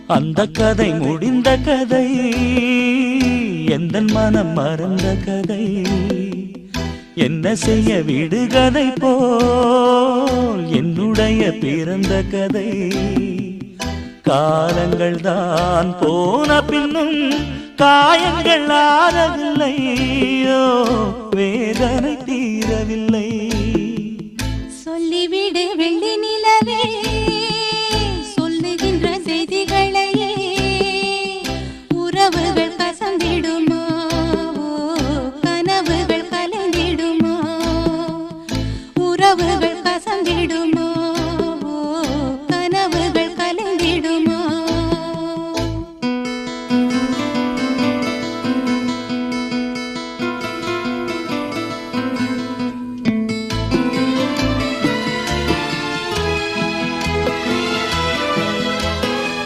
அந்த கதை முடிந்த கதை, எந்த மனம் மறந்த கதை. என்ன செய்ய விடுகதை போல் என்னுடைய பிறந்த கதை. காலங்கள் தான் போன பின்னும் காயங்கள் ஆறவில்லையோ, வேதனை தீரவில்லை. சொல்லிவிடு வெள்ளி நிலவே